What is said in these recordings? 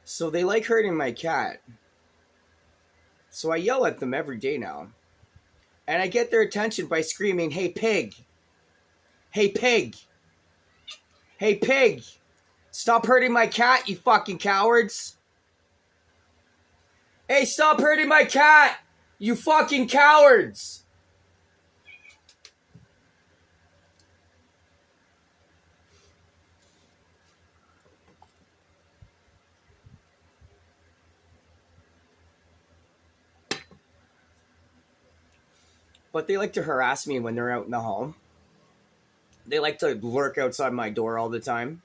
So they like hurting my cat. So I yell at them every day now. And I get their attention by screaming, "Hey pig! Hey pig! Hey pig! Stop hurting my cat, you fucking cowards! Hey, stop hurting my cat! You fucking cowards!" But they like to harass me when they're out in the home. They like to lurk outside my door all the time.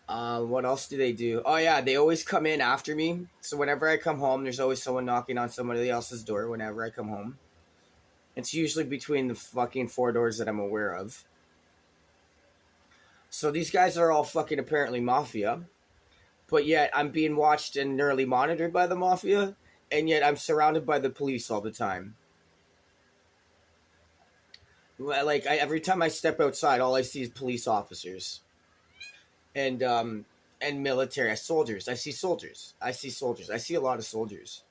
What else do they do? Oh yeah, they always come in after me. So whenever I come home, there's always someone knocking on somebody else's door whenever I come home. It's usually between the fucking four doors that I'm aware of. So these guys are all fucking apparently mafia. But yet I'm being watched and nearly monitored by the mafia. And yet I'm surrounded by the police all the time. Like, every time I step outside, all I see is police officers. And military soldiers. I see soldiers. I see a lot of soldiers.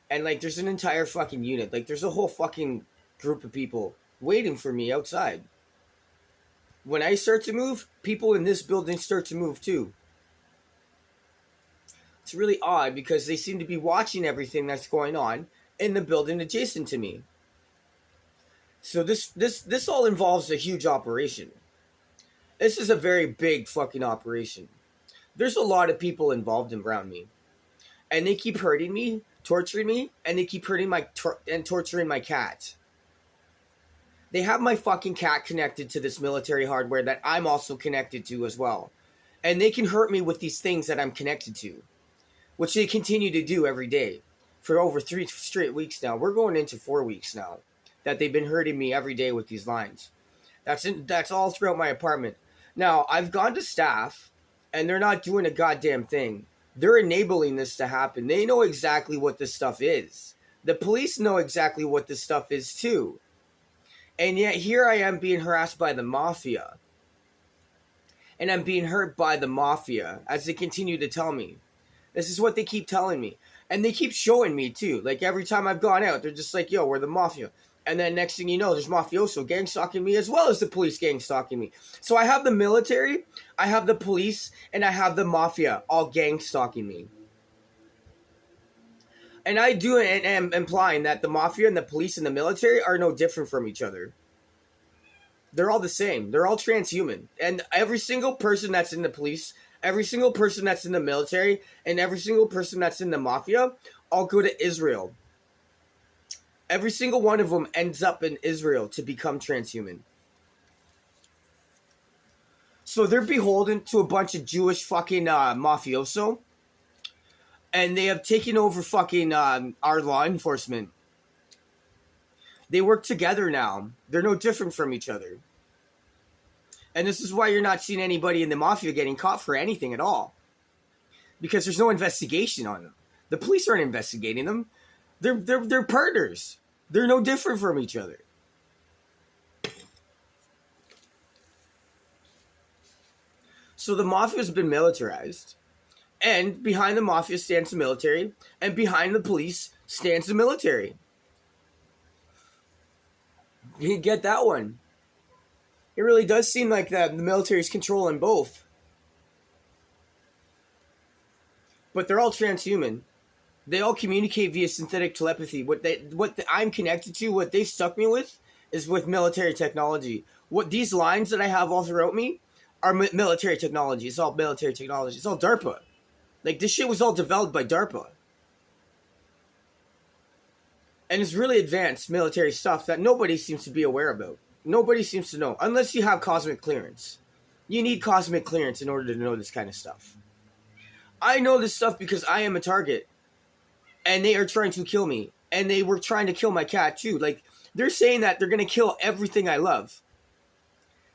And like there's an entire fucking unit. Like there's a whole fucking group of people waiting for me outside. When I start to move, people in this building start to move too. It's really odd because they seem to be watching everything that's going on in the building adjacent to me. So this all involves a huge operation. This is a very big fucking operation. There's a lot of people involved around me. And they keep hurting me, torturing me, and they keep hurting and torturing my cat. They have my fucking cat connected to this military hardware that I'm also connected to as well. And they can hurt me with these things that I'm connected to, which they continue to do every day for over 3 straight weeks now. We're going into 4 weeks now that they've been hurting me every day with these lines. That's all throughout my apartment. Now, I've gone to staff, and they're not doing a goddamn thing. They're enabling this to happen. They know exactly what this stuff is. The police know exactly what this stuff is, too. And yet, here I am being harassed by the mafia. And I'm being hurt by the mafia, as they continue to tell me. This is what they keep telling me. And they keep showing me, too. Like, every time I've gone out, they're just like, "Yo, we're the mafia." And then next thing you know, there's mafioso gang stalking me as well as the police gang stalking me. So I have the military, I have the police, and I have the mafia all gang stalking me. And I do am implying that the mafia and the police and the military are no different from each other. They're all the same. They're all transhuman. And every single person that's in the police, every single person that's in the military, and every single person that's in the mafia all go to Israel. Every single one of them ends up in Israel to become transhuman. So they're beholden to a bunch of Jewish fucking mafioso. And they have taken over fucking our law enforcement. They work together now. They're no different from each other. And this is why you're not seeing anybody in the mafia getting caught for anything at all. Because there's no investigation on them. The police aren't investigating them. They're partners. They're no different from each other. So the mafia has been militarized. And behind the mafia stands the military. And behind the police stands the military. You get that one. It really does seem like that the military is controlling both. But they're all transhuman. They all communicate via synthetic telepathy. I'm connected to, what they stuck me with, is with military technology. What these lines that I have all throughout me are military technology. It's all military technology. It's all DARPA. Like, this shit was all developed by DARPA. And it's really advanced military stuff that nobody seems to be aware about. Nobody seems to know. Unless you have cosmic clearance. You need cosmic clearance in order to know this kind of stuff. I know this stuff because I am a target. And they are trying to kill me. And they were trying to kill my cat too. Like, they're saying that they're going to kill everything I love.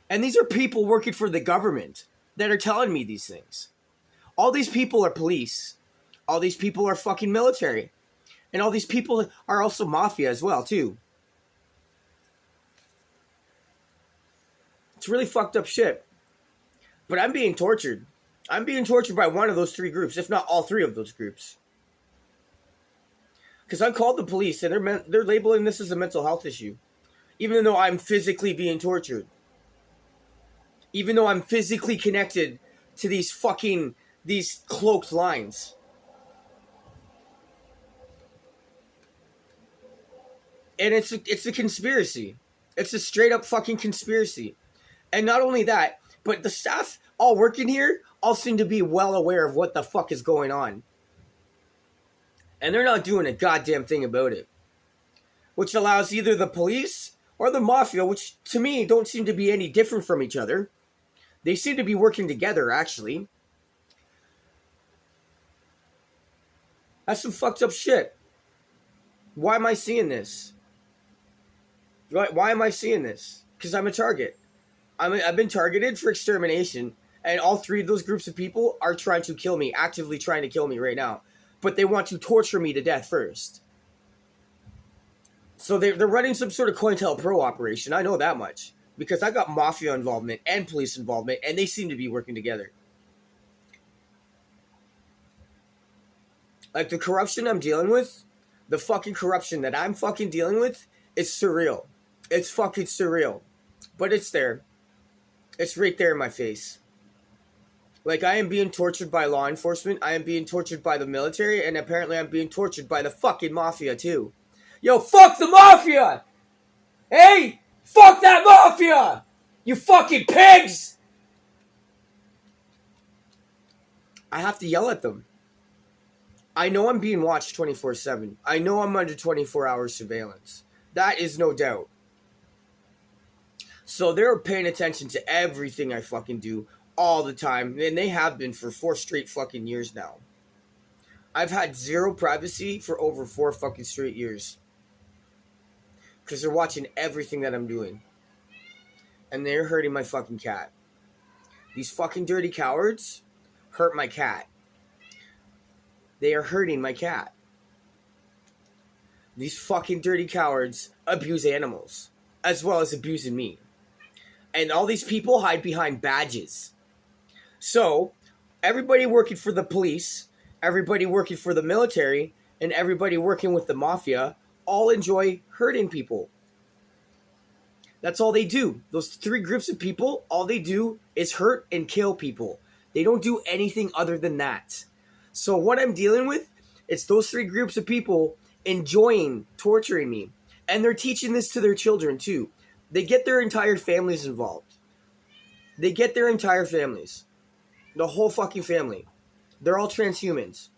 And these are people working for the government that are telling me these things. All these people are police. All these people are fucking military. And all these people are also mafia as well too. It's really fucked up shit. But I'm being tortured. I'm being tortured by one of those three groups, if not all three of those groups. Because I called the police and they're labeling this as a mental health issue, even though I'm physically being tortured, even though I'm physically connected to these cloaked lines. And it's a conspiracy. It's a straight up fucking conspiracy. And not only that, but the staff all working here all seem to be well aware of what the fuck is going on. And they're not doing a goddamn thing about it. Which allows either the police or the mafia, which to me don't seem to be any different from each other. They seem to be working together, actually. That's some fucked up shit. Why am I seeing this? Why am I seeing this? Because I'm a target. I've been targeted for extermination, and all three of those groups of people are trying to kill me, actively trying to kill me right now. But they want to torture me to death first. So they're running some sort of COINTELPRO operation. I know that much. Because I got mafia involvement and police involvement, and they seem to be working together. Like the corruption I'm dealing with, the fucking corruption that I'm fucking dealing with, is surreal. It's fucking surreal. But it's there. It's right there in my face. Like, I am being tortured by law enforcement. I am being tortured by the military. And apparently I'm being tortured by the fucking mafia, too. Yo, fuck the mafia! Hey! Fuck that mafia! You fucking pigs! I have to yell at them. I know I'm being watched 24/7. I know I'm under 24-hour surveillance. That is no doubt. So they're paying attention to everything I fucking do all the time. And they have been for 4 straight fucking years now. I've had zero privacy for over 4 fucking straight years. Because they're watching everything that I'm doing. And they're hurting my fucking cat. These fucking dirty cowards hurt my cat. They are hurting my cat. These fucking dirty cowards abuse animals. As well as abusing me. And all these people hide behind badges. So, everybody working for the police, everybody working for the military, and everybody working with the mafia all enjoy hurting people. That's all they do. Those 3 groups of people, all they do is hurt and kill people. They don't do anything other than that. So what I'm dealing with, it's those 3 groups of people enjoying torturing me. And they're teaching this to their children too. They get their entire families involved. They get their entire families. The whole fucking family. They're all transhumans.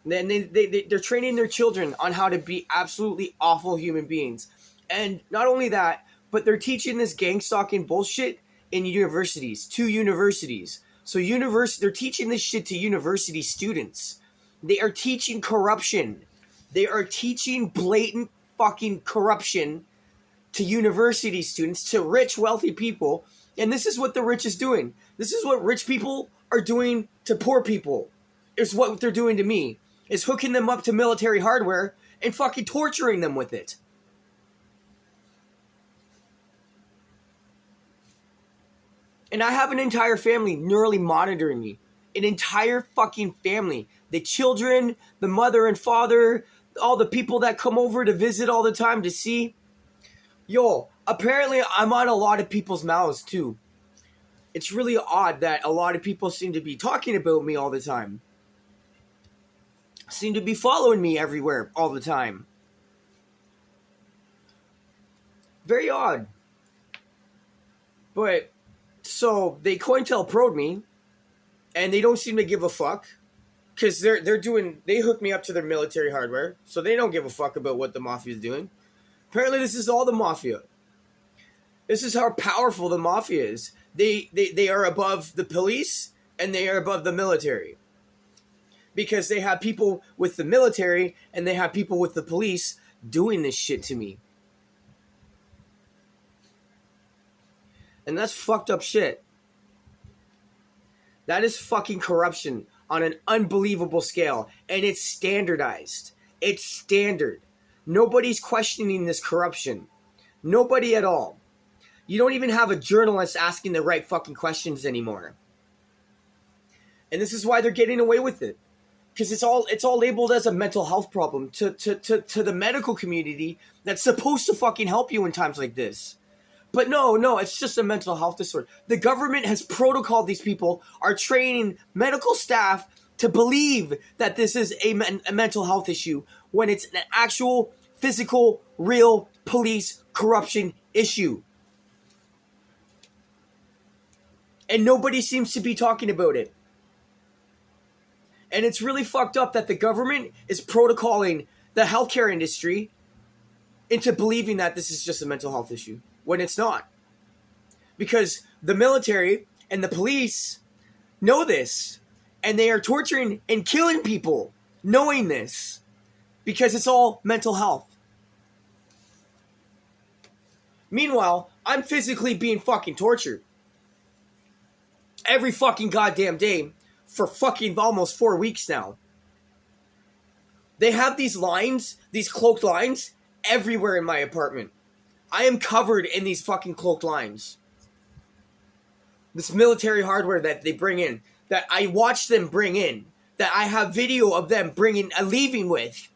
Then they're training their children on how to be absolutely awful human beings. And not only that, but they're teaching this gang stalking bullshit in universities, to universities. So they're teaching this shit to university students. They are teaching corruption. They are teaching blatant fucking corruption to university students, to rich, wealthy people. And this is what the rich is doing. This is what rich people are doing to poor people. It's what they're doing to me. Is hooking them up to military hardware and fucking torturing them with it. And I have an entire family nearly monitoring me. An entire fucking family. The children, the mother and father, all the people that come over to visit all the time to see. Yo, apparently I'm on a lot of people's mouths too. It's really odd that a lot of people seem to be talking about me all the time. Seem to be following me everywhere all the time. Very odd. But, so, they COINTELPRO'd me, and they don't seem to give a fuck. Because they hook me up to their military hardware, so they don't give a fuck about what the mafia is doing. Apparently this is all the mafia. This is how powerful the mafia is. They are above the police, and they are above the military. Because they have people with the military, and they have people with the police doing this shit to me. And that's fucked up shit. That is fucking corruption on an unbelievable scale. And it's standardized. It's standard. Nobody's questioning this corruption. Nobody at all. You don't even have a journalist asking the right fucking questions anymore. And this is why they're getting away with it. Because it's all labeled as a mental health problem to the medical community that's supposed to fucking help you in times like this. But no, it's just a mental health disorder. The government has protocoled these people, are training medical staff to believe that this is a mental health issue when it's an actual, physical, real police corruption issue. And nobody seems to be talking about it. And it's really fucked up that the government is protocoling the healthcare industry into believing that this is just a mental health issue when it's not. Because the military and the police know this, and they are torturing and killing people knowing this, because it's all mental health. Meanwhile, I'm physically being fucking tortured every fucking goddamn day for fucking almost 4 weeks now. They have these lines, these cloaked lines, everywhere in my apartment. I am covered in these fucking cloaked lines. This military hardware that they bring in, that I watch them bring in, that I have video of them leaving with.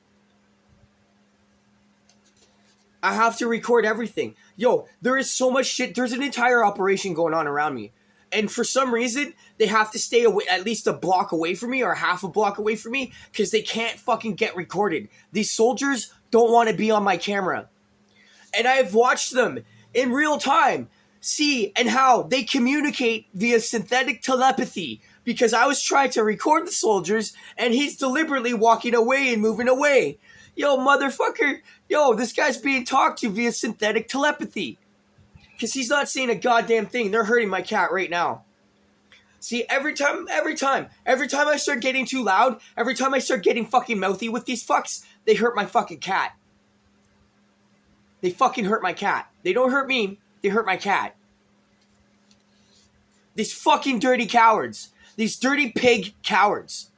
I have to record everything. Yo, there is so much shit. There's an entire operation going on around me. And for some reason, they have to stay away, at least a block away from me or half a block away from me, because they can't fucking get recorded. These soldiers don't want to be on my camera. And I've watched them in real time see and how they communicate via synthetic telepathy, because I was trying to record the soldiers and he's deliberately walking away and moving away. Yo, motherfucker. Yo, this guy's being talked to via synthetic telepathy. Because he's not saying a goddamn thing. They're hurting my cat right now. See, every time I start getting too loud, every time I start getting fucking mouthy with these fucks, they hurt my fucking cat. They fucking hurt my cat. They don't hurt me, they hurt my cat. These fucking dirty cowards. These dirty pig cowards.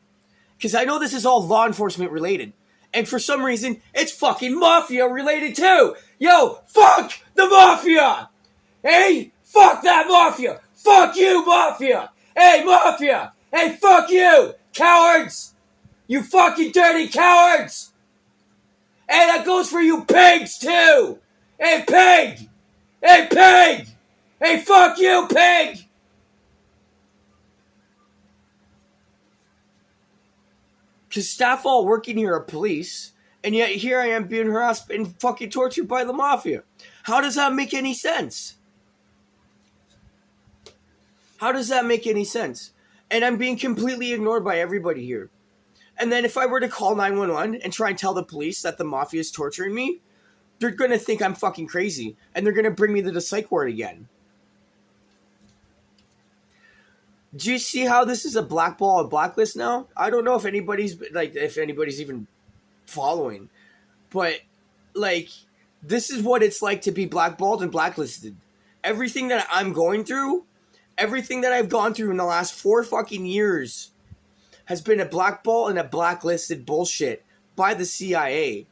Because I know this is all law enforcement related. And for some reason, it's fucking mafia related too. Yo, fuck the mafia! Hey, fuck that mafia! Fuck you, mafia! Hey, mafia! Hey, fuck you! Cowards! You fucking dirty cowards! Hey, that goes for you pigs, too! Hey, pig! Hey, pig! Hey, fuck you, pig! Because staff all working here are police, and yet here I am being harassed and fucking tortured by the mafia. How does that make any sense? How does that make any sense? And I'm being completely ignored by everybody here. And then if I were to call 911 and try and tell the police that the mafia is torturing me, they're going to think I'm fucking crazy. And they're going to bring me to the psych ward again. Do you see how this is a blackball, a blacklist now? I don't know if anybody's even following. But, this is what it's like to be blackballed and blacklisted. Everything that I'm going through, everything that I've gone through in the last 4 fucking years has been a blackball and a blacklisted bullshit by the CIA.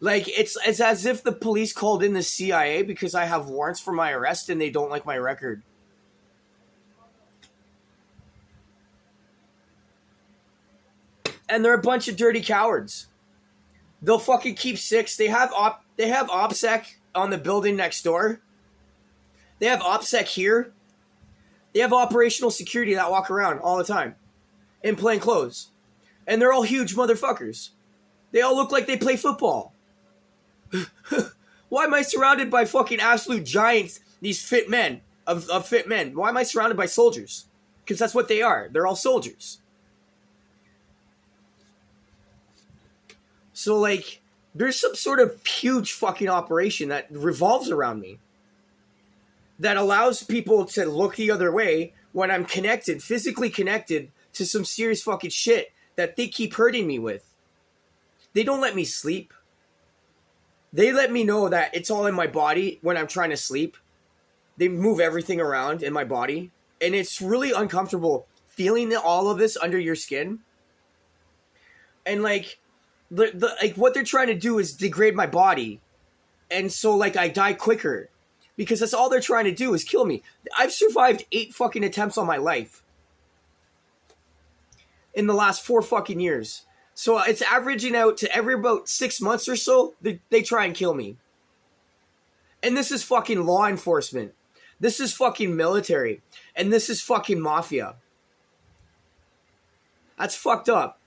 It's as if the police called in the CIA because I have warrants for my arrest and they don't like my record. And they're a bunch of dirty cowards. They'll fucking keep 6. They have OPSEC on the building next door. They have OPSEC here. They have operational security that walk around all the time in plain clothes. And they're all huge motherfuckers. They all look like they play football. Why am I surrounded by fucking absolute giants, these fit men, of fit men? Why am I surrounded by soldiers? Because that's what they are. They're all soldiers. So, there's some sort of huge fucking operation that revolves around me that allows people to look the other way when I'm connected, physically connected to some serious fucking shit that they keep hurting me with. They don't let me sleep. They let me know that it's all in my body when I'm trying to sleep. They move everything around in my body. And it's really uncomfortable feeling all of this under your skin. And what they're trying to do is degrade my body. And so I die quicker. because that's all they're trying to do is kill me. I've survived 8 fucking attempts on my life in the last 4 fucking years. So it's averaging out to every about 6 months or so, they try and kill me. And this is fucking law enforcement. This is fucking military. And this is fucking mafia. That's fucked up.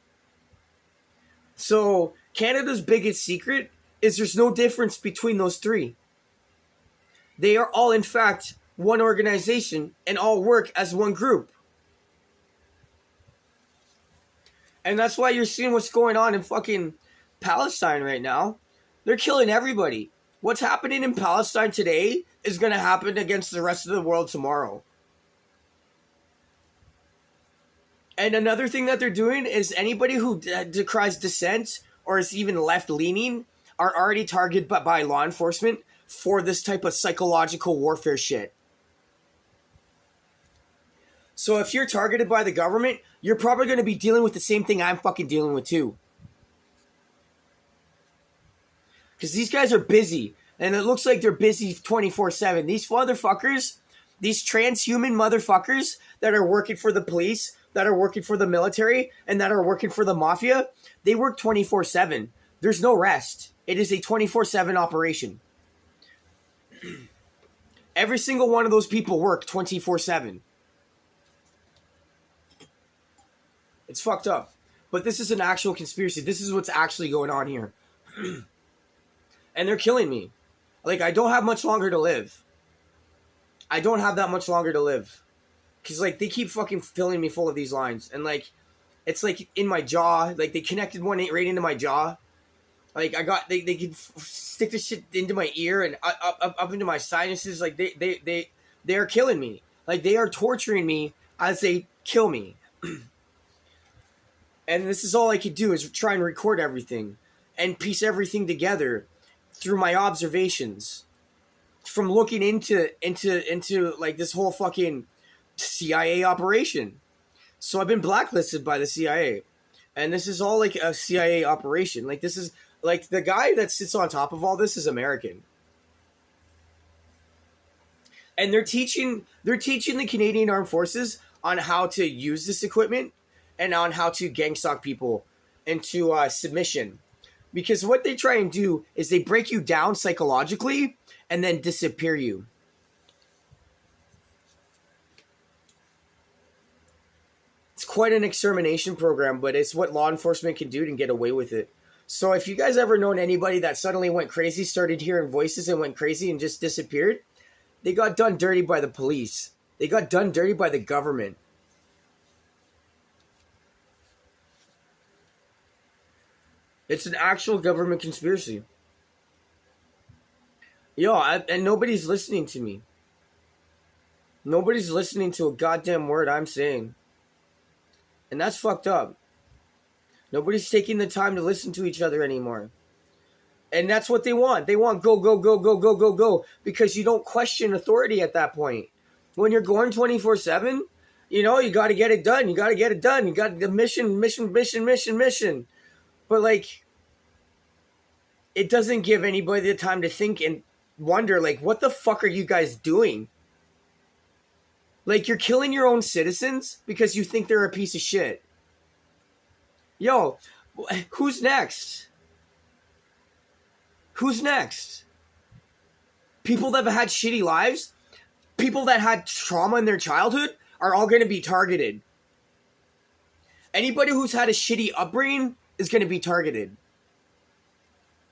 So Canada's biggest secret is there's no difference between those 3. They are all, in fact, one organization and all work as one group. And that's why you're seeing what's going on in fucking Palestine right now. They're killing everybody. What's happening in Palestine today is going to happen against the rest of the world tomorrow. And another thing that they're doing is anybody who decries dissent or is even left-leaning are already targeted by law enforcement for this type of psychological warfare shit. So if you're targeted by the government, you're probably going to be dealing with the same thing I'm fucking dealing with too. Because these guys are busy. And it looks like they're busy 24/7. These motherfuckers, these transhuman motherfuckers that are working for the police, that are working for the military, and that are working for the mafia, they work 24/7. There's no rest. It is a 24/7 operation. Every single one of those people work 24/7. It's fucked up. But this is an actual conspiracy. This is what's actually going on here. And they're killing me. Like, I don't have much longer to live. I don't have that much longer to live. Because, like, they keep fucking filling me full of these lines. And, like, it's, like, in my jaw. Like, they connected one right into my jaw. Like, they could stick this shit into my ear and up into my sinuses. Like, they are killing me. Like, they are torturing me as they kill me. And this is all I could do is try and record everything and piece everything together through my observations from looking into like this whole fucking CIA operation. So I've been blacklisted by the CIA, and this is all like a CIA operation. Like, this is like the guy that sits on top of all this is American. And they're teaching the Canadian Armed Forces on how to use this equipment and on how to gang stalk people into submission. Because what they try and do is they break you down psychologically and then disappear you. It's quite an extermination program, but it's what law enforcement can do to get away with it. So if you guys ever known anybody that suddenly went crazy, started hearing voices and went crazy and just disappeared, they got done dirty by the police. They got done dirty by the government. It's an actual government conspiracy. And nobody's listening to me. Nobody's listening to a goddamn word I'm saying. And that's fucked up. Nobody's taking the time to listen to each other anymore. And that's what they want. They want go, go, go, go, go, go, go. Because you don't question authority at that point. When you're going 24/7, you got to get it done. You got to get it done. You got the mission. But, like, it doesn't give anybody the time to think and wonder, like, what the fuck are you guys doing? Like, you're killing your own citizens because you think they're a piece of shit. Yo, who's next? Who's next? People that have had shitty lives, people that had trauma in their childhood are all going to be targeted. Anybody who's had a shitty upbringing is going to be targeted.